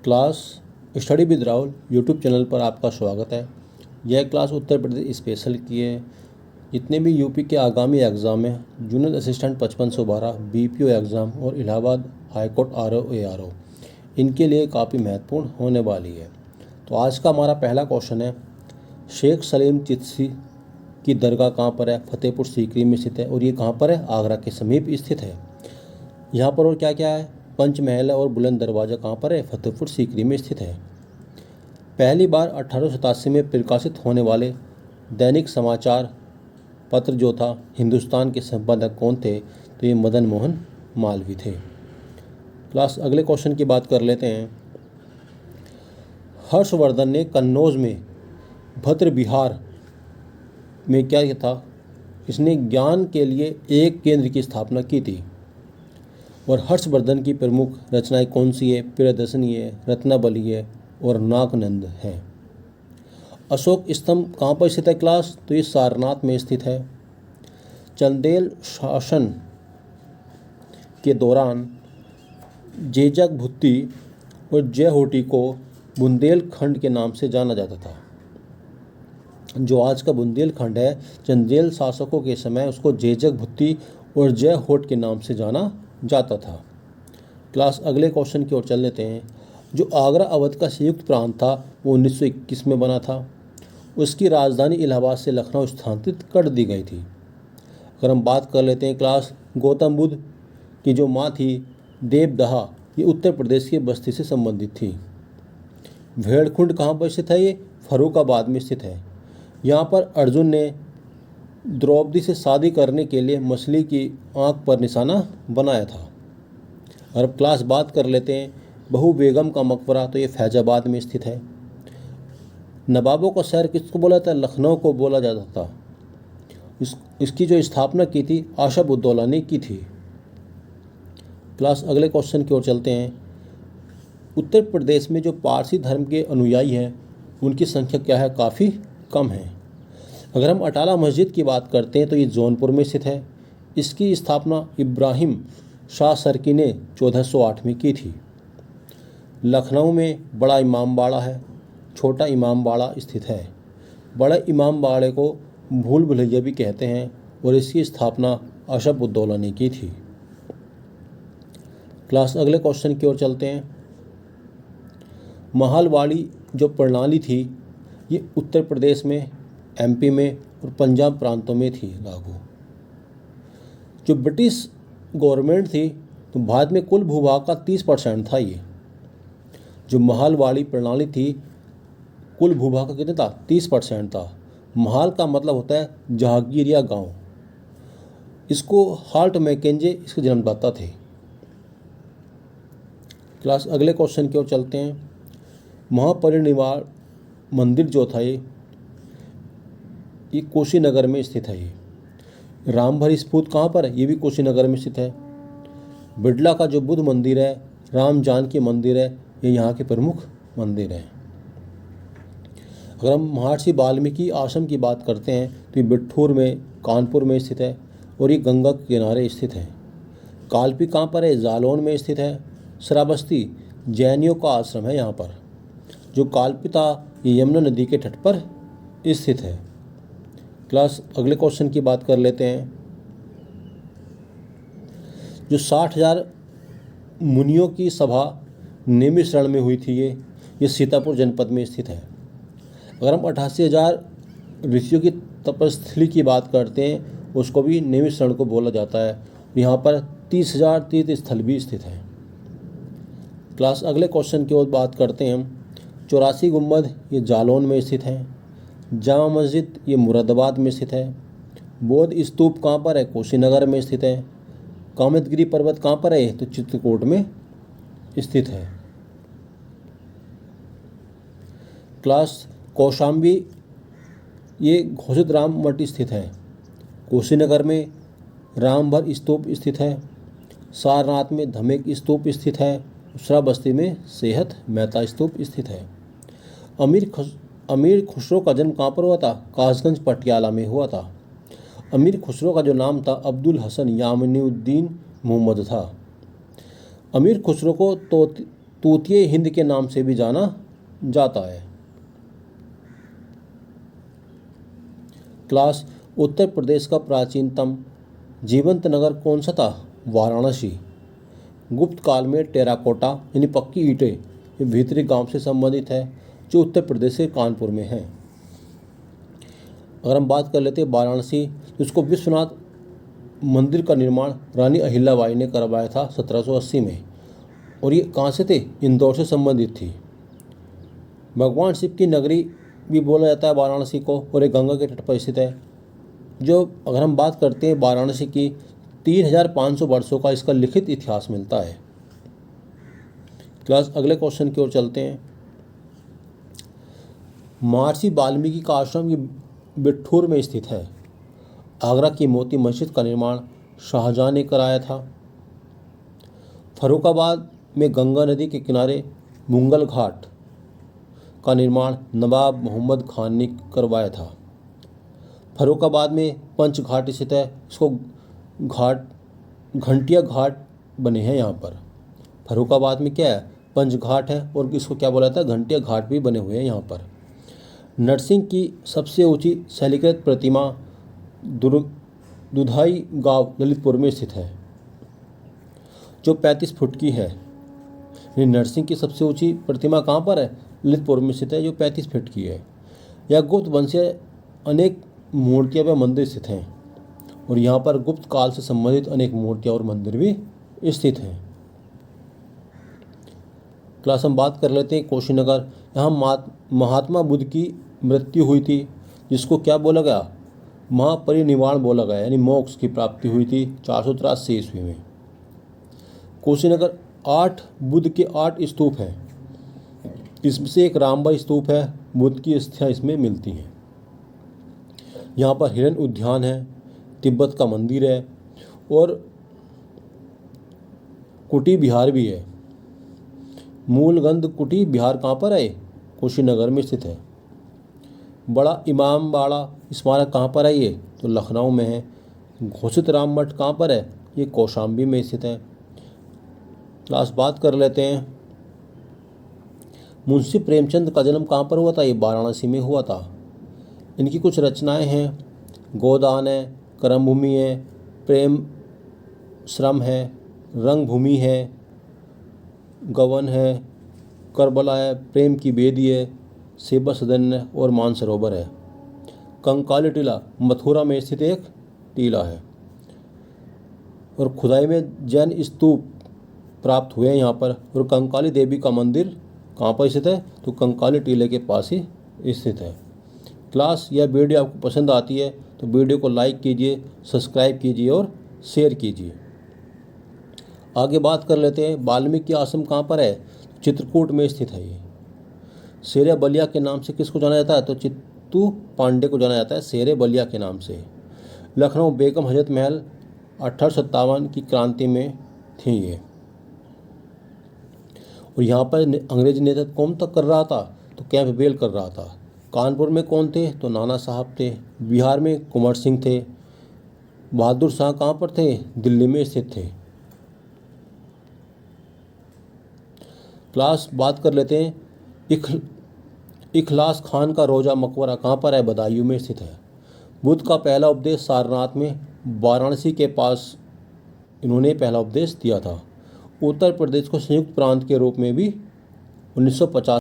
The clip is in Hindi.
Class study with Rahul YouTube channel पर आपका स्वागत है। यह क्लास उत्तर प्रदेश स्पेशल की है। जितने भी यूपी के आगामी एग्ज़ाम हैं, जूनियर असिस्टेंट 5512, बीपीओ एग्ज़ाम और इलाहाबाद हाईकोर्ट आरओ एआरओ, इनके लिए काफ़ी महत्वपूर्ण होने वाली है। तो आज का हमारा पहला क्वेश्चन है, शेख सलीम चिश्ती की दरगाह कहाँ पर है? फतेहपुर सीकरी में स्थित है। और ये कहाँ पर है? आगरा के समीप स्थित है। यहाँ पर और क्या क्या है? पंचमहल और बुलंद दरवाज़ा कहाँ पर है? फतेहपुर सीकरी में स्थित है। पहली बार 1887 में प्रकाशित होने वाले दैनिक समाचार पत्र जो था, हिंदुस्तान के संपादक कौन थे? तो ये मदन मोहन मालवीय थे। क्लास अगले क्वेश्चन की बात कर लेते हैं। हर्षवर्धन ने कन्नौज में भद्र विहार में क्या था? इसने ज्ञान के लिए एक केंद्र की स्थापना की थी। और हर्षवर्धन की प्रमुख रचनाएं कौन सी है? प्रियदर्शनी है, रत्नावली है और नागनंद है। अशोक स्तंभ कहाँ पर स्थित है क्लास? तो ये सारनाथ में स्थित है। चंदेल शासन के दौरान जेजक भुत्ती और जयहोटी को बुंदेलखंड के नाम से जाना जाता था। जो आज का बुंदेलखंड है, चंदेल शासकों के समय उसको जेजक भुत्ती और जयहोट के नाम से जाना जाता था। क्लास अगले क्वेश्चन की ओर चल लेते हैं। जो आगरा अवध का संयुक्त प्रांत था वो 1921 में बना था। उसकी राजधानी इलाहाबाद से लखनऊ स्थानांतरित कर दी गई थी। अगर हम बात कर लेते हैं क्लास, गौतम बुद्ध की जो माँ थी देवदहा, ये उत्तर प्रदेश की बस्ती से संबंधित थी। भेड़कुंड कहाँ पर स्थित है? ये फर्रुखाबाद में स्थित है। यहाँ पर अर्जुन ने द्रौपदी से शादी करने के लिए मछली की आंख पर निशाना बनाया था। और अब क्लास बात कर लेते हैं बहू बेगम का मकबरा, तो ये फैजाबाद में स्थित है। नवाबों का शहर किसको बोला था? लखनऊ को बोला जाता था। इसकी जो स्थापना की थी आशफउद्दौला ने की थी। क्लास अगले क्वेश्चन की ओर चलते हैं। उत्तर प्रदेश में जो पारसी धर्म के अनुयायी हैं उनकी संख्या क्या है? काफ़ी कम है। अगर हम अटाला मस्जिद की बात करते हैं तो ये जौनपुर में स्थित है। इसकी स्थापना इब्राहिम शाह सरकी ने 1408 में की थी। लखनऊ में बड़ा इमाम बाड़ा है, छोटा इमाम बाड़ा स्थित है। बड़े इमाम बाड़े को भूल भुलैया भी कहते हैं और इसकी स्थापना अशफउद्दौला ने की थी। क्लास अगले क्वेश्चन की ओर चलते हैं। महालवाड़ी जो प्रणाली थी ये उत्तर प्रदेश में, एमपी में और पंजाब प्रांतों में थी लागू। जो ब्रिटिश गवर्नमेंट थी तो भारत में कुल भूभाग का 30% था। ये जो महालवाड़ी प्रणाली थी कुल भूभाग का कितना था? 30% था। महाल का मतलब होता है जहांगीर या गांव। इसको हार्ट मैकेंजे इसके जन्मदाता थे। क्लास अगले क्वेश्चन की ओर चलते हैं। महापरिनिर्वाण मंदिर जो था ये कुशीनगर में स्थित है। ये रामभरी स्फूर्त कहाँ पर है? ये भी कुशीनगर में स्थित है। बिड़ला का जो बुद्ध मंदिर है, राम जानकी मंदिर है, ये यहाँ के प्रमुख मंदिर हैं। अगर हम महर्षि वाल्मीकि आश्रम की बात करते हैं तो ये बिठूर में, कानपुर में स्थित है और ये गंगा के किनारे स्थित है। कालपी कहाँ पर है? जालौन में स्थित है। श्रावस्ती जैनियों का आश्रम है यहाँ पर। जो कालपी था ये यमुना नदी के तट पर स्थित है। क्लास अगले क्वेश्चन की बात कर लेते हैं। जो 60,000 मुनियों की सभा नैमिषारण्य में हुई थी ये सीतापुर जनपद में स्थित है। अगर हम 88,000 ऋषियों की तपस्थली की बात करते हैं उसको भी नैमिषारण्य को बोला जाता है। यहाँ पर 30,000 तीर्थ स्थल भी स्थित हैं। क्लास अगले क्वेश्चन की ओर बात करते हैं हम। 84 गुंबद ये जालौन में स्थित है। जामा मस्जिद ये मुरादाबाद में स्थित है। बौद्ध स्तूप कहाँ पर है? कुशीनगर में स्थित है। कामतगिरी पर्वत कहाँ पर है? तो चित्रकूट में स्थित है। क्लास कौशाम्बी ये घोषित राम मठ स्थित है। कुशीनगर में रामभर स्तूप स्थित है। सारनाथ में धमेक स्तूप स्थित है। श्रावस्ती में सेहत मेहता स्तूप स्थित है। अमीर खुसरो का जन्म कहाँ पर हुआ था? कासगंज पटियाला में हुआ था। अमीर खुसरो का जो नाम था अब्दुल हसन यामिनुद्दीन मोहम्मद था। अमीर खुसरो को तूतीय हिंद के नाम से भी जाना जाता है। क्लास उत्तर प्रदेश का प्राचीनतम जीवंत नगर कौन सा था? वाराणसी। गुप्त काल में टेराकोटा यानी पक्की ईंटें भीतरी गांव से संबंधित है जो उत्तर प्रदेश के कानपुर में है। अगर हम बात कर लेते हैं वाराणसी, तो इसको विश्वनाथ मंदिर का निर्माण रानी अहिल्याबाई ने करवाया था 1780 में, और ये कहाँ से थे? इंदौर से संबंधित थी। भगवान शिव की नगरी भी बोला जाता है वाराणसी को, और एक गंगा के तट पर स्थित है। जो अगर हम बात करते हैं वाराणसी की, 3500 वर्षों का इसका लिखित इतिहास मिलता है। क्लास अगले क्वेश्चन की ओर चलते हैं। महर्षि वाल्मीकि का आश्रम ये बिठूर में स्थित है। आगरा की मोती मस्जिद का निर्माण शाहजहां ने कराया था। फर्रुखाबाद में गंगा नदी के किनारे मुगल घाट का निर्माण नवाब मोहम्मद खान ने करवाया था। फर्रुखाबाद में पंच घाट स्थित है। इसको घंटिया घाट बने हैं यहाँ पर। फर्रुखाबाद में क्या है? पंच घाट है, और इसको क्या बोला जाता है? घंटिया घाट भी बने हुए हैं यहाँ पर। नरसिंह की सबसे ऊंची शैलीकृत प्रतिमा दुधाई गांव ललितपुर में स्थित है, जो 35 फुट की है। नरसिंह की सबसे ऊंची प्रतिमा कहाँ पर है? ललितपुर में स्थित है, जो 35 फीट की है। यह गुप्त वंशीय अनेक मूर्तियाँ व मंदिर स्थित हैं, और यहाँ पर गुप्त काल से संबंधित अनेक मूर्तियाँ और मंदिर भी स्थित हैं। क्लास हम बात कर लेते हैं कुशीनगर। यहाँ महात्मा बुद्ध की मृत्यु हुई थी, जिसको क्या बोला गया? महापरिनिर्वाण बोला गया, यानी मोक्ष की प्राप्ति हुई थी 483 ईस्वी में। कुशीनगर 8 बुद्ध के 8 स्तूप हैं। इसमें से एक रामबा स्तूप है। बुद्ध की अस्थियाँ इसमें मिलती हैं। यहाँ पर हिरन उद्यान है, तिब्बत का मंदिर है, और कुटी बिहार भी है। मूलगंध कुटी बिहार कहाँ पर है? कुशीनगर में स्थित है। बड़ा इमामबाड़ा स्मारक कहाँ पर है? ये तो लखनऊ में है। घोषित राम मठ कहाँ पर है? ये कौशाम्बी में स्थित है। क्लास बात कर लेते हैं। मुंशी प्रेमचंद का जन्म कहाँ पर हुआ था? ये वाराणसी में हुआ था। इनकी कुछ रचनाएं हैं। गोदान है, कर्मभूमि है, प्रेम श्रम है, रंगभूमि है, गवन है, करबला है, प्रेम की बेदी है, सेवा सदन है, और मानसरोवर है। कंकाली टीला मथुरा में स्थित एक टीला है, और खुदाई में जैन स्तूप प्राप्त हुए हैं यहाँ पर। और कंकाली देवी का मंदिर कहाँ पर स्थित है? तो कंकाली टीले के पास ही स्थित है। क्लास यह वीडियो आपको पसंद आती है तो वीडियो को लाइक कीजिए, सब्सक्राइब कीजिए और शेयर कीजिए। आगे बात कर लेते हैं। वाल्मीकि आश्रम कहाँ पर है? चित्रकूट में स्थित है। ये शेरे बलिया के नाम से किसको जाना जाता है? तो चित्तू पांडे को जाना जाता है शेरे बलिया के नाम से। लखनऊ बेगम हजरत महल 1857 की क्रांति में थी ये, और यहाँ पर अंग्रेजी नेतृत्व कौन तक कर रहा था? तो कैंपबेल कर रहा था। कानपुर में कौन थे? तो नाना साहब थे। बिहार में कुंवर सिंह थे। बहादुर शाह कहाँ पर थे? दिल्ली में स्थित थे। क्लास बात कर लेते हैं। इखलास खान का रोजा मकबरा कहाँ पर है? बदायूं में स्थित है। बुद्ध का पहला उपदेश सारनाथ में वाराणसी के पास इन्होंने पहला उपदेश दिया था। उत्तर प्रदेश को संयुक्त प्रांत के रूप में भी 1950